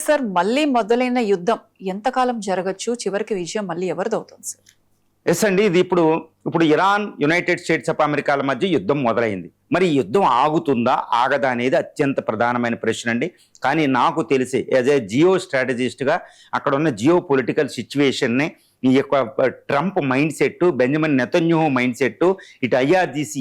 Sir మళ్ళీ మొదలైన యుద్ధం ఎంతకాలం జరగచ్చు? చివరికి విజయం మళ్ళీ ఎవరిదవుతుంది సార్? ఎస్ అండి, ఇది ఇప్పుడు ఇరాన్ యునైటెడ్ స్టేట్స్ ఆఫ్ అమెరికాల మధ్య యుద్ధం మొదలైంది. మరి ఈ యుద్ధం ఆగుతుందా ఆగదా అనేది అత్యంత ప్రధానమైన ప్రశ్న అండి. కానీ నాకు తెలిసి యాజ్ ఏ జియో స్ట్రాటజిస్ట్గా అక్కడ ఉన్న జియో పొలిటికల్ సిచ్యువేషన్ని, ఈ యొక్క Trump mind set, Benjamin Netanyahu mind set, ఇటు ఐఆర్జీసీ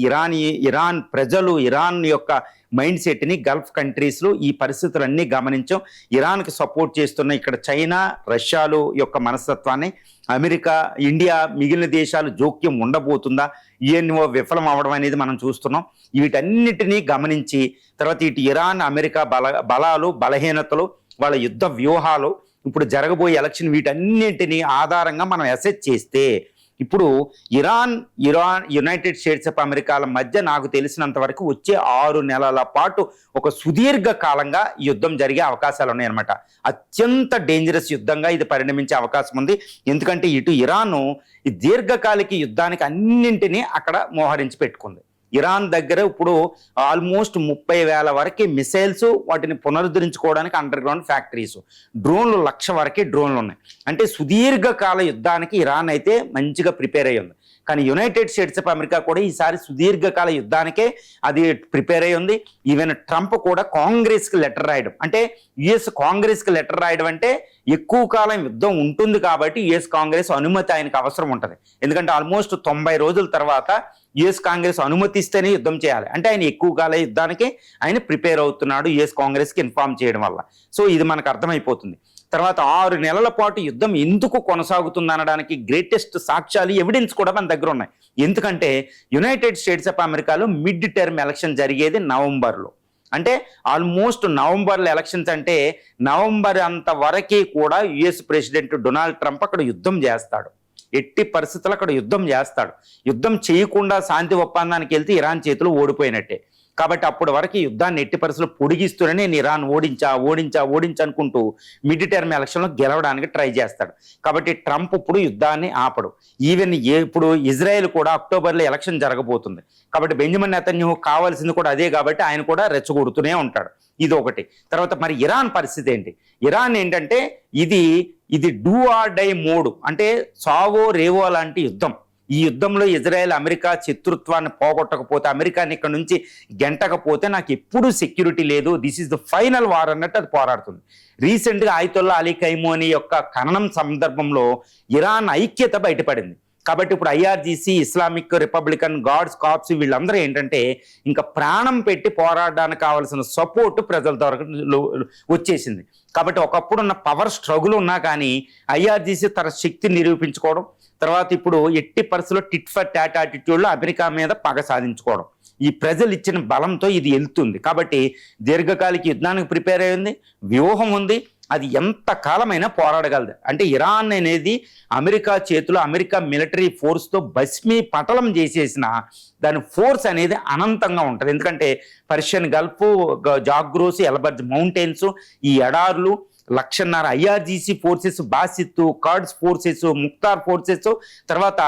ఇరాన్ ప్రజలు, ఇరాన్ యొక్క మైండ్ సెట్ని గల్ఫ్ కంట్రీస్లో ఈ పరిస్థితులన్నీ గమనించాం. ఇరాన్కి సపోర్ట్ చేస్తున్న ఇక్కడ చైనా, రష్యాలు యొక్క మనస్తత్వాన్ని, అమెరికా, ఇండియా, మిగిలిన దేశాలు జోక్యం ఉండబోతుందా, యుఎన్ఓ విఫలం అవడం అనేది మనం చూస్తున్నాం. వీటన్నిటినీ గమనించి తర్వాత ఇటు ఇరాన్, అమెరికా బలాలు, బలహీనతలు, వాళ్ళ యుద్ధ వ్యూహాలు, ఇప్పుడు జరగబోయే ఎలక్షన్, వీటన్నింటినీ ఆధారంగా మనం అసెస్ చేస్తే ఇప్పుడు ఇరాన్ యునైటెడ్ స్టేట్స్ ఆఫ్ అమెరికాల మధ్య నాకు తెలిసినంత వరకు వచ్చే 6 నెలల పాటు ఒక సుదీర్ఘ కాలంగా యుద్ధం జరిగే అవకాశాలు ఉన్నాయన్నమాట. అత్యంత డేంజరస్ యుద్ధంగా ఇది పరిణమించే అవకాశం ఉంది. ఎందుకంటే ఇటు ఇరాను ఈ దీర్ఘకాలిక యుద్ధానికి అన్నింటినీ అక్కడ మోహరించి పెట్టుకుంది. ఇరాన్ దగ్గర ఇప్పుడు ఆల్మోస్ట్ 30,000 వరకు మిసైల్స్, వాటిని పునరుద్ధరించుకోవడానికి అండర్ గ్రౌండ్ ఫ్యాక్టరీస్, డ్రోన్లు 1,00,000 వరకే డ్రోన్లు ఉన్నాయి. అంటే సుదీర్ఘకాల యుద్ధానికి ఇరాన్ అయితే మంచిగా ప్రిపేర్ అయ్యి ఉంది. కానీ యునైటెడ్ స్టేట్స్ ఆఫ్ అమెరికా కూడా ఈసారి సుదీర్ఘకాల యుద్ధానికే అది ప్రిపేర్ అయ్యి ఉంది. ఈవెన్ ట్రంప్ కూడా కాంగ్రెస్కి లెటర్ రాయడం, అంటే యుఎస్ కాంగ్రెస్కి లెటర్ రాయడం అంటే ఎక్కువ కాలం యుద్ధం ఉంటుంది కాబట్టి యుఎస్ కాంగ్రెస్ అనుమతి ఆయనకు అవసరం ఉంటుంది. ఎందుకంటే ఆల్మోస్ట్ 90 రోజుల తర్వాత యుఎస్ కాంగ్రెస్ అనుమతిస్తేనే యుద్ధం చేయాలి. అంటే ఆయన ఎక్కువ కాల యుద్ధానికి ఆయన ప్రిపేర్ అవుతున్నాడు యుఎస్ కాంగ్రెస్కి ఇన్ఫార్మ్ చేయడం వల్ల. సో ఇది మనకు అర్థమైపోతుంది. తర్వాత 6 నెలల పాటు యుద్ధం ఎందుకు కొనసాగుతుంది అనడానికి గ్రేటెస్ట్ సాక్ష్యాలు, ఎవిడెన్స్ కూడా మన దగ్గర ఉన్నాయి. ఎందుకంటే యునైటెడ్ స్టేట్స్ ఆఫ్ అమెరికాలో మిడ్ టర్మ్ ఎలక్షన్ జరిగేది నవంబర్లో. అంటే ఆల్మోస్ట్ నవంబర్లో ఎలక్షన్స్, అంటే నవంబర్ అంత వరకు కూడా యుఎస్ ప్రెసిడెంట్ డొనాల్డ్ ట్రంప్ అక్కడ యుద్ధం చేస్తాడు. ఎట్టి పరిస్థితులు అక్కడ యుద్ధం చేస్తాడు. యుద్ధం చేయకుండా శాంతి ఒప్పందానికి వెళ్తే ఇరాన్ చేతులు ఓడిపోయినట్టే. కాబట్టి అప్పటి వరకు యుద్ధాన్ని ఎట్టి పరిస్థితులు పొడిగిస్తూనే నేను ఇరాన్ ఓడించనుకుంటూ మిడ్ టర్మ్ ఎలక్షన్లో గెలవడానికి ట్రై చేస్తాడు. కాబట్టి ట్రంప్ ఇప్పుడు యుద్ధాన్ని ఆపడు. ఈవెన్ ఇప్పుడు ఇజ్రాయెల్ కూడా అక్టోబర్లో ఎలక్షన్ జరగబోతుంది. కాబట్టి బెంజమిన్ నెతన్యాహు కావాల్సింది కూడా అదే, కాబట్టి ఆయన కూడా రెచ్చగొడుతూనే ఉంటాడు. ఇది ఒకటి. తర్వాత మరి ఇరాన్ పరిస్థితి ఏంటి? ఇరాన్ ఏంటంటే ఇది డూ ఆర్ డై మోడ్, అంటే సావో రేవో లాంటి యుద్ధం. ఈ యుద్ధంలో ఇజ్రాయెల్ అమెరికా శత్రుత్వాన్ని పోగొట్టకపోతే, అమెరికాని ఇక్కడ నుంచి గెంటకపోతే నాకు ఎప్పుడూ సెక్యూరిటీ లేదు, this is the final war అన్నట్టు అది పోరాడుతుంది. రీసెంట్గా ఆయతొల్లా అలీ ఖైమోనీ యొక్క ఖననం సందర్భంలో ఇరాన్ ఐక్యత బయటపడింది. కాబట్టి ఇప్పుడు IRGC, Islamic Republican Guards Corps, వీళ్ళందరూ ఏంటంటే ఇంకా ప్రాణం పెట్టి పోరాడడానికి కావాల్సిన సపోర్ట్ ప్రజల ద్వారా వచ్చేసింది. కాబట్టి ఒకప్పుడున్న పవర్ స్ట్రగుల్ ఉన్నా కానీ ఐఆర్జీసీ తన శక్తిని నిరూపించుకోవడం, తర్వాత ఇప్పుడు ఎట్టి పరిస్థితుల్లో టిట్ ఫర్ టాట్ యాటిట్యూడ్లో అమెరికా మీద పగ సాధించుకోవడం, ఈ ప్రజలు ఇచ్చిన బలంతో ఇది వెళ్తుంది. కాబట్టి దీర్ఘకాలిక యుద్ధానికి ప్రిపేర్ అయ్యింది, వ్యూహం ఉంది, అది ఎంత కాలమైనా పోరాడగలదు. అంటే ఇరాన్ అనేది అమెరికా చేతిలో, అమెరికా మిలిటరీ ఫోర్స్తో పటలం చేసేసిన దాని ఫోర్స్ అనేది అనంతంగా ఉంటుంది. ఎందుకంటే పర్షియన్ గల్ఫ్, జాగ్రోస్, ఎల్బర్జ్ మౌంటైన్స్, ఈ ఎడార్లు, 1,50,000 IRGC forces, Basit, curds forces, Mukhtar forces, తర్వాత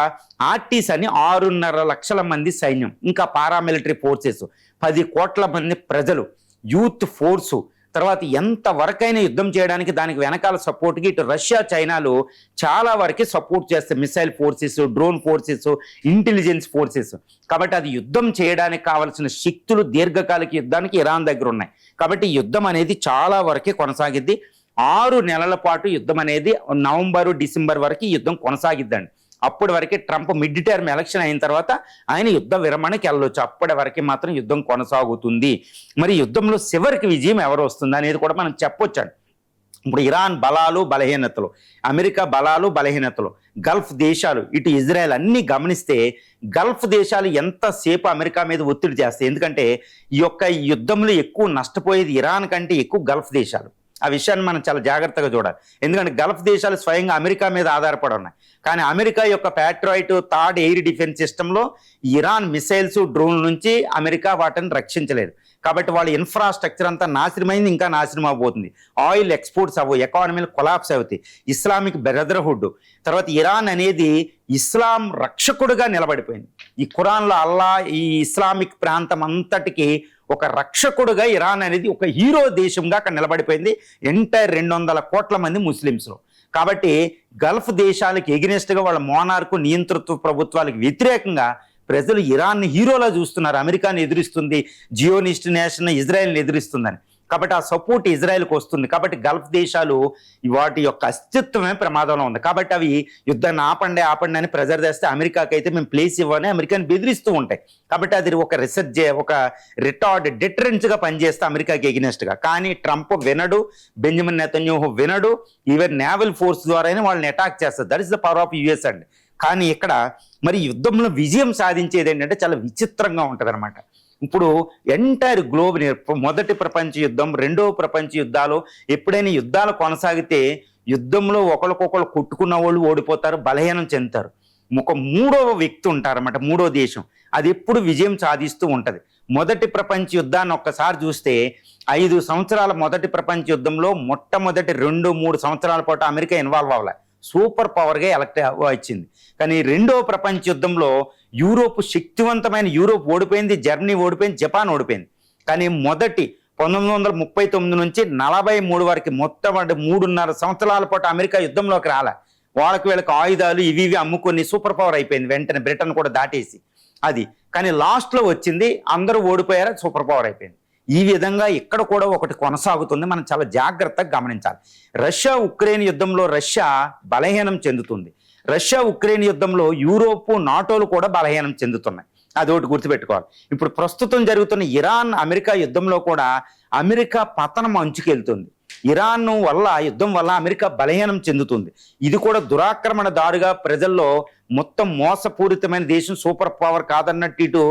ఆర్టీస్ అని 6.5 లక్షల మంది సైన్యం, ఇంకా పారామిలిటరీ ఫోర్సెస్, 10 కోట్ల మంది ప్రజలు, యూత్ ఫోర్సు, తర్వాత ఎంత వరకైనా యుద్ధం చేయడానికి దానికి వెనకాల సపోర్ట్కి ఇటు రష్యా, చైనాలు చాలా వరకు సపోర్ట్ చేస్తాయి. Missile forces, drone forces, intelligence forces. కాబట్టి అది యుద్ధం చేయడానికి కావాల్సిన శక్తులు దీర్ఘకాలిక యుద్ధానికి ఇరాన్ దగ్గర ఉన్నాయి. కాబట్టి యుద్ధం అనేది చాలా వరకే కొనసాగిద్ది. 6 నెలల పాటు యుద్ధం అనేది నవంబరు, డిసెంబర్ వరకు యుద్ధం కొనసాగిద్దండి. అప్పటి వరకే ట్రంప్ మిడ్ టర్మ్ ఎలక్షన్ అయిన తర్వాత ఆయన యుద్ధ విరమణకి వెళ్ళొచ్చు. అప్పటి వరకే మాత్రం యుద్ధం కొనసాగుతుంది. మరి యుద్ధంలో చివరికి విజయం ఎవరు వస్తుంది అనేది కూడా మనం చెప్పొచ్చండి. ఇప్పుడు ఇరాన్ బలాలు, బలహీనతలు, అమెరికా బలాలు, బలహీనతలు, గల్ఫ్ దేశాలు, ఇటు ఇజ్రాయెల్ అన్నీ గమనిస్తే గల్ఫ్ దేశాలు ఎంతసేపు అమెరికా మీద ఒత్తిడి చేస్తాయి. ఎందుకంటే ఈ యుద్ధంలో ఎక్కువ నష్టపోయేది ఇరాన్ కంటే ఎక్కువ గల్ఫ్ దేశాలు. ఆ విషయాన్ని మనం చాలా జాగ్రత్తగా చూడాలి. ఎందుకంటే గల్ఫ్ దేశాలు స్వయంగా అమెరికా మీద ఆధారపడి ఉన్నాయి. కానీ అమెరికా యొక్క ప్యాట్రాయిట్ థర్డ్ ఎయిర్ డిఫెన్స్ సిస్టంలో ఇరాన్ మిసైల్స్ డ్రోన్ నుంచి అమెరికా వాటిని రక్షించలేదు. కాబట్టి వాళ్ళ ఇన్ఫ్రాస్ట్రక్చర్ అంతా నాశనమైంది, ఇంకా నాశనం అవబోతుంది. ఆయిల్ ఎక్స్పోర్ట్స్ అవ్వవు, ఎకానమీలు కొలాప్స్ అవుతాయి. ఇస్లామిక్ బ్రదర్హుడ్ తర్వాత ఇరాన్ అనేది ఇస్లాం రక్షకుడుగా నిలబడిపోయింది. ఈ ఖురాన్లో అల్లా ఈ ఇస్లామిక్ ప్రాంతం అంతటికి ఒక రక్షకుడుగా ఇరాన్ అనేది ఒక హీరో దేశంగా అక్కడ నిలబడిపోయింది ఎంటైర్ 200 కోట్ల మంది ముస్లిమ్స్లో. కాబట్టి గల్ఫ్ దేశాలకు ఎగినెస్ట్గా వాళ్ళ మోనార్కు నియంతృత్వ ప్రభుత్వాలకు వ్యతిరేకంగా ప్రజలు ఇరాన్ని హీరోలా చూస్తున్నారు. అమెరికాని ఎదురిస్తుంది, జియోనిస్ట్ నేషన్ ఇజ్రాయెల్ని ఎదురిస్తుందని. కాబట్టి ఆ సపోర్ట్ ఇజ్రాయెల్కి వస్తుంది. కాబట్టి గల్ఫ్ దేశాలు వాటి యొక్క అస్తిత్వమే ప్రమాదంలో ఉంది. కాబట్టి అవి యుద్ధాన్ని ఆపండి అని ప్రెజర్ చేస్తే అమెరికాకి అయితే మేము ప్లేస్ ఇవ్వని అమెరికాని బెదిరిస్తూ ఉంటాయి. కాబట్టి అది ఒక ఒక డిటరెన్స్గా పనిచేస్తే అమెరికాకి ఎగినెస్ట్గా. కానీ ట్రంప్ వినడు, బెంజమిన్ నెతన్యాహు వినడు. ఈవెన్ నేవల్ ఫోర్స్ ద్వారానే వాళ్ళని అటాక్ చేస్తారు. That is the power of US అండి. కానీ ఇక్కడ మరి యుద్ధంలో విజయం సాధించేది ఏంటంటే చాలా విచిత్రంగా ఉంటుంది అనమాట. ఇప్పుడు ఎంటైర్ గ్లోబ్ మొదటి ప్రపంచ యుద్ధం, రెండవ ప్రపంచ యుద్ధాలు, ఎప్పుడైనా యుద్ధాలు కొనసాగితే యుద్ధంలో ఒకరికొకరు కొట్టుకున్న వాళ్ళు ఓడిపోతారు, బలహీనం చెందుతారు. ఒక మూడవ వ్యక్తి ఉంటారన్నమాట, మూడో దేశం, అది ఎప్పుడు విజయం సాధిస్తూ ఉంటుంది. మొదటి ప్రపంచ యుద్ధాన్ని ఒక్కసారి చూస్తే 5 సంవత్సరాల మొదటి ప్రపంచ యుద్ధంలో మొట్టమొదటి 2-3 సంవత్సరాల పాటు అమెరికా ఇన్వాల్వ్ అవ్వాలి, సూపర్ పవర్గా ఎలక్ట్ వచ్చింది. కానీ రెండవ ప్రపంచ యుద్ధంలో శక్తివంతమైన యూరోప్ ఓడిపోయింది, జర్మనీ ఓడిపోయింది, జపాన్ ఓడిపోయింది. కానీ మొదటి 1939 నుంచి 43 వరకు మొత్తం 3.5 సంవత్సరాల పాటు అమెరికా యుద్ధంలోకి రాలే. వీళ్ళకి ఆయుధాలు ఇవి అమ్ముకొని సూపర్ పవర్ అయిపోయింది వెంటనే, బ్రిటన్ కూడా దాటేసి అది. కానీ లాస్ట్లో వచ్చింది, అందరూ ఓడిపోయారు, సూపర్ పవర్ అయిపోయింది. ఈ విధంగా ఇక్కడ కూడా ఒకటి కొనసాగుతుంది, మనం చాలా జాగ్రత్తగా గమనించాలి. రష్యా ఉక్రెయిన్ యుద్ధంలో రష్యా బలహీనం చెందుతుంది. రష్యా ఉక్రెయిన్ యుద్ధంలో యూరోపు నాటోలు కూడా బలహీనం చెందుతున్నాయి. అదొకటి గుర్తుపెట్టుకోవాలి. ఇప్పుడు ప్రస్తుతం జరుగుతున్న ఇరాన్ అమెరికా యుద్ధంలో కూడా అమెరికా పతనం అంచుకెళ్తుంది. ఇరాన్ యుద్ధం వల్ల అమెరికా బలహీనం చెందుతుంది. ఇది కూడా దురాక్రమణ దారుగా ప్రజల్లో మొత్తం మోసపూరితమైన దేశం, సూపర్ పవర్ కాదన్నట్టు ఇటు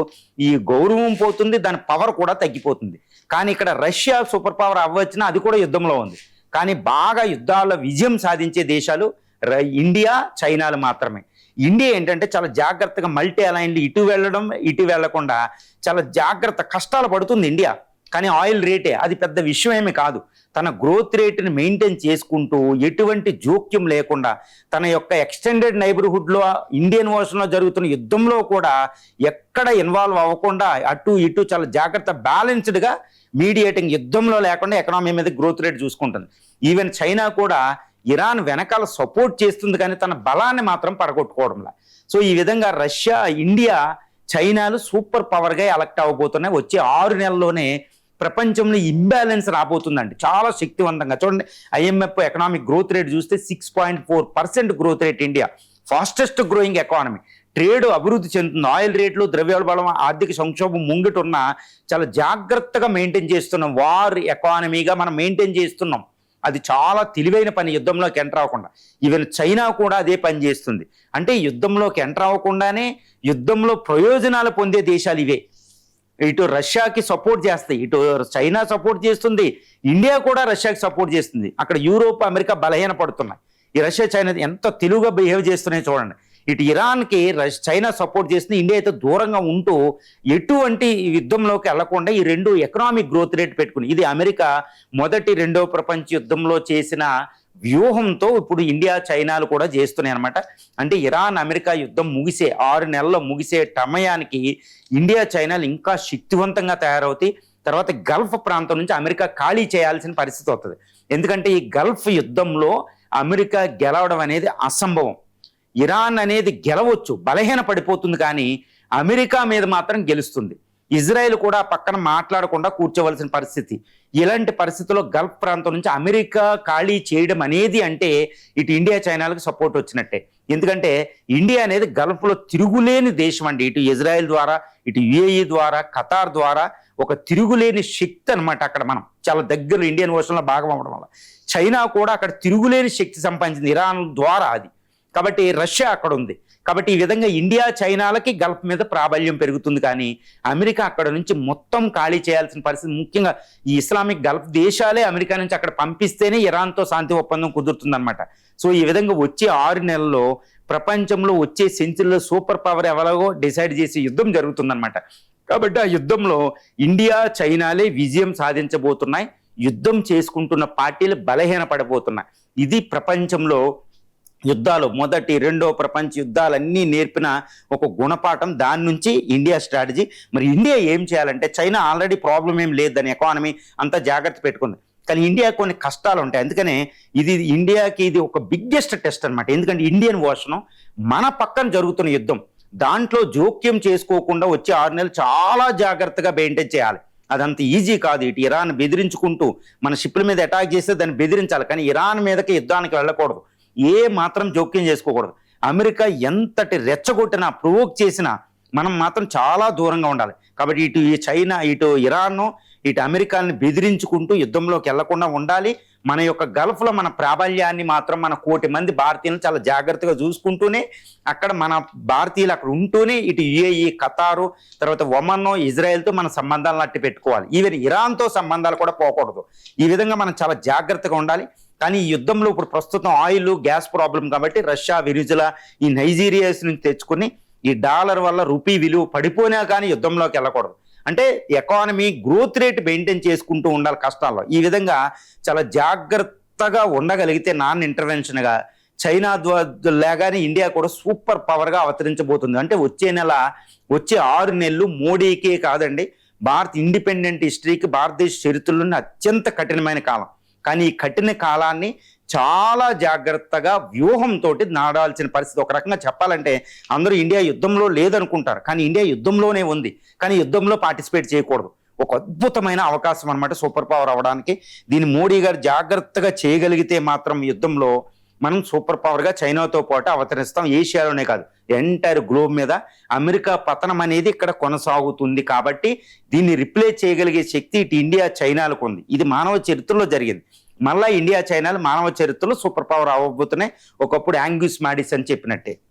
ఈ గౌరవం పోతుంది, దాని పవర్ కూడా తగ్గిపోతుంది. కానీ ఇక్కడ రష్యా సూపర్ పవర్ అవ్వచ్చినా అది కూడా యుద్ధంలో ఉంది. కానీ బాగా యుద్ధాల్లో విజయం సాధించే దేశాలు ఇండియా, చైనాలు మాత్రమే. ఇండియా ఏంటంటే చాలా జాగ్రత్తగా మల్టీ అలైన్లు ఇటు వెళ్ళడం ఇటు వెళ్లకుండా చాలా జాగ్రత్త కష్టాలు పడుతుంది ఇండియా. కానీ ఆయిల్ రేటే అది పెద్ద విషయం ఏమీ కాదు. తన గ్రోత్ రేట్ని మెయింటైన్ చేసుకుంటూ ఎటువంటి జోక్యం లేకుండా తన యొక్క ఎక్స్టెండెడ్ నైబర్హుడ్లో ఇండియన్ ఓషన్లో జరుగుతున్న యుద్ధంలో కూడా ఎక్కడ ఇన్వాల్వ్ అవ్వకుండా అటు ఇటు చాలా జాగ్రత్త బ్యాలెన్స్డ్గా మీడియేటింగ్, యుద్ధంలో లేకుండా ఎకనామీ మీద గ్రోత్ రేట్ చూసుకుంటుంది. ఈవెన్ చైనా కూడా ఇరాన్ వెనకాల సపోర్ట్ చేస్తుంది కానీ తన బలాన్ని మాత్రం పడగొట్టుకోవడంలా. సో ఈ విధంగా రష్యా, ఇండియా, చైనాలు సూపర్ పవర్గా ఎలక్ట్ అవ్వబోతున్నాయి. వచ్చే 6 నెలల్లోనే ప్రపంచంలో ఇంబ్యాలెన్స్ రాబోతుందండి చాలా శక్తివంతంగా. చూడండి, IMF ఎకనామిక్ గ్రోత్ రేట్ చూస్తే 6.4% growth rate India, fastest growing economy. Trade అభివృద్ధి చెందుతుంది, ఆయిల్ రేట్లు, ద్రవ్యోల్బణం, ఆర్థిక సంక్షోభం ముంగిటున్న చాలా జాగ్రత్తగా మెయింటైన్ చేస్తున్నాం. వార్ ఎకానమీగా మనం మెయింటైన్ చేస్తున్నాం. అది చాలా తెలివైన పని, యుద్ధంలోకి ఎంటర్ అవ్వకుండా. ఈవెన్ చైనా కూడా అదే పని చేస్తుంది. అంటే యుద్ధంలోకి ఎంటర్ అవ్వకుండానే యుద్ధంలో ప్రయోజనాలు పొందే దేశాలు ఇవే. ఇటు రష్యాకి సపోర్ట్ చేస్తాయి, ఇటు చైనా సపోర్ట్ చేస్తుంది, ఇండియా కూడా రష్యాకి సపోర్ట్ చేస్తుంది. అక్కడ యూరోప్, అమెరికా బలహీన పడుతున్నాయి. ఈ రష్యా, చైనా ఎంత తెలుగుగా బిహేవ్ చేస్తున్నాయి చూడండి. ఇటు ఇరాన్కి చైనా సపోర్ట్ చేస్తుంది, ఇండియా అయితే దూరంగా ఉంటూ ఎటువంటి యుద్ధంలోకి వెళ్లకుండా ఈ రెండు ఎకనామిక్ గ్రోత్ రేట్ పెట్టుకుని, ఇది అమెరికా మొదటి రెండవ ప్రపంచ యుద్ధంలో చేసిన వ్యూహంతో ఇప్పుడు ఇండియా, చైనాలు కూడా చేస్తున్నాయి అనమాట. అంటే ఇరాన్ అమెరికా యుద్ధం ముగిసే 6 నెలల్లో ముగిసే సమయానికి ఇండియా, చైనాలు ఇంకా శక్తివంతంగా తయారవుతాయి. తర్వాత గల్ఫ్ ప్రాంతం నుంచి అమెరికా ఖాళీ చేయాల్సిన పరిస్థితి వస్తుంది. ఎందుకంటే ఈ గల్ఫ్ యుద్ధంలో అమెరికా గెలవడం అనేది అసంభవం. ఇరాన్ అనేది గెలవచ్చు, బలహీన పడిపోతుంది, కానీ అమెరికా మీద మాత్రం గెలుస్తుంది. ఇజ్రాయెల్ కూడా పక్కన మాట్లాడకుండా కూర్చోవలసిన పరిస్థితి. ఇలాంటి పరిస్థితుల్లో గల్ఫ్ ప్రాంతం నుంచి అమెరికా ఖాళీ చేయడం అనేది అంటే ఇటు ఇండియా, చైనాలకు సపోర్ట్ వచ్చినట్టే. ఎందుకంటే ఇండియా అనేది గల్ఫ్లో తిరుగులేని దేశం అండి. ఇటు ఇజ్రాయెల్ ద్వారా, ఇటు UAE ద్వారా, ఖతార్ ద్వారా ఒక తిరుగులేని శక్తి అనమాట. అక్కడ మనం చాలా దగ్గర ఇండియన్ ఓషన్లో భాగం అవ్వడం వల్ల చైనా కూడా అక్కడ తిరుగులేని శక్తి సంపాదించింది ఇరాన్ ద్వారా. అది కాబట్టి రష్యా అక్కడ ఉంది. కాబట్టి ఈ విధంగా ఇండియా, చైనాలకి గల్ఫ్ మీద ప్రాబల్యం పెరుగుతుంది, కానీ అమెరికా అక్కడ నుంచి మొత్తం ఖాళీ చేయాల్సిన పరిస్థితి. ముఖ్యంగా ఈ ఇస్లామిక్ గల్ఫ్ దేశాలే అమెరికా నుంచి అక్కడ పంపిస్తేనే ఇరాన్తో శాంతి ఒప్పందం కుదురుతుందన్నమాట. సో ఈ విధంగా వచ్చే 6 నెలల్లో ప్రపంచంలో వచ్చే సెంచరీలో సూపర్ పవర్ ఎవరో డిసైడ్ చేసే యుద్ధం జరుగుతుందన్నమాట. కాబట్టి ఆ యుద్ధంలో ఇండియా చైనాలే విజయం సాధించబోతున్నాయి. యుద్ధం చేసుకుంటున్న పార్టీలు బలహీనపడిపోతున్నాయి. ఇది ప్రపంచంలో యుద్ధాలు మొదటి రెండో ప్రపంచ యుద్ధాలన్నీ నేర్పిన ఒక గుణపాఠం. దాని నుంచి ఇండియా స్ట్రాటజీ. మరి ఇండియా ఏం చేయాలంటే, చైనా ఆల్రెడీ ప్రాబ్లం ఏం లేదు, దాని ఎకానమీ అంతా జాగ్రత్త పెట్టుకుంది. కానీ ఇండియా కొన్ని కష్టాలు ఉంటాయి. అందుకనే ఇండియాకి ఇది ఒక బిగ్గెస్ట్ టెస్ట్ అనమాట. ఎందుకంటే ఇండియన్ వర్షన్ మన పక్కన జరుగుతున్న యుద్ధం, దాంట్లో జోక్యం చేసుకోకుండా వచ్చే 6 నెలలు చాలా జాగ్రత్తగా మెయింటైన్ చేయాలి. అదంత ఈజీ కాదు. ఇటు ఇరాన్ బెదిరించుకుంటూ మన షిప్ల మీద అటాక్ చేస్తే దాన్ని బెదిరించాలి, కానీ ఇరాన్ మీదకి యుద్ధానికి వెళ్ళకూడదు, ఏ మాత్రం జోక్యం చేసుకోకూడదు. అమెరికా ఎంతటి రెచ్చగొట్టినా ప్రొవోక్ చేసినా మనం మాత్రం చాలా దూరంగా ఉండాలి. కాబట్టి ఇటు ఈ చైనా, ఇటు ఇరాన్, ఇటు అమెరికాని బెదిరించుకుంటూ యుద్ధంలోకి వెళ్లకుండా ఉండాలి. మన యొక్క గల్ఫ్లో మన ప్రాబల్యాన్ని మాత్రం మన 1 కోటి మంది భారతీయులను చాలా జాగ్రత్తగా చూసుకుంటూనే, అక్కడ మన భారతీయులు అక్కడ ఉంటూనే ఇటు యుఏఈ, ఖతారు, తర్వాత ఒమన్, ఇజ్రాయెల్తో మన సంబంధాలను అట్టి పెట్టుకోవాలి. ఈవెన్ ఇరాన్తో సంబంధాలు కూడా పోకూడదు. ఈ విధంగా మనం చాలా జాగ్రత్తగా ఉండాలి. కానీ ఈ యుద్ధంలో ఇప్పుడు ప్రస్తుతం ఆయిల్, గ్యాస్ ప్రాబ్లం కాబట్టి రష్యా, వెనిజులా, ఈ నైజీరియాస్ నుంచి తెచ్చుకుని ఈ డాలర్ వల్ల రూపీ విలువ పడిపోయినా కానీ యుద్ధంలోకి వెళ్ళకూడదు. అంటే ఎకానమీ గ్రోత్ రేట్ మెయింటైన్ చేసుకుంటూ ఉండాలి కష్టాల్లో. ఈ విధంగా చాలా జాగ్రత్తగా ఉండగలిగితే నాన్ ఇంటర్వెన్షన్గా చైనా లాగానే ఇండియా కూడా సూపర్ పవర్గా అవతరించబోతుంది. అంటే వచ్చే 6 నెలలు మోడీకే కాదండి, భారత్ ఇండిపెండెంట్ హిస్టరీకి, భారతదేశ చరిత్రలోని అత్యంత కఠినమైన కాలం. కానీ ఈ కఠిన కాలాన్ని చాలా జాగ్రత్తగా వ్యూహంతో నాడాల్సిన పరిస్థితి. ఒక రకంగా చెప్పాలంటే అందరూ ఇండియా యుద్ధంలో లేదనుకుంటారు, కానీ ఇండియా యుద్ధంలోనే ఉంది. కానీ యుద్ధంలో పార్టిసిపేట్ చేయకూడదు. ఒక అద్భుతమైన అవకాశం అనమాట సూపర్ పవర్ అవ్వడానికి. దీన్ని మోడీ గారు జాగ్రత్తగా చేయగలిగితే మాత్రం యుద్ధంలో మనం సూపర్ పవర్గా చైనాతో పాటు అవతరిస్తాం. ఏషియాలోనే కాదు, ఎంటైర్ గ్లోబ్ మీద. అమెరికా పతనం అనేది ఇక్కడ కొనసాగుతుంది. కాబట్టి దీన్ని రిప్లేస్ చేయగలిగే శక్తి ఇటు ఇండియా, చైనాలకు ఉంది. ఇది మానవ చరిత్రలో జరిగింది. మళ్ళీ ఇండియా, చైనాలు మానవ చరిత్రలో సూపర్ పవర్ అవ్వబోతున్నాయి. ఒకప్పుడు యాంగ్యూస్ మాడిస్ అని చెప్పినట్టే.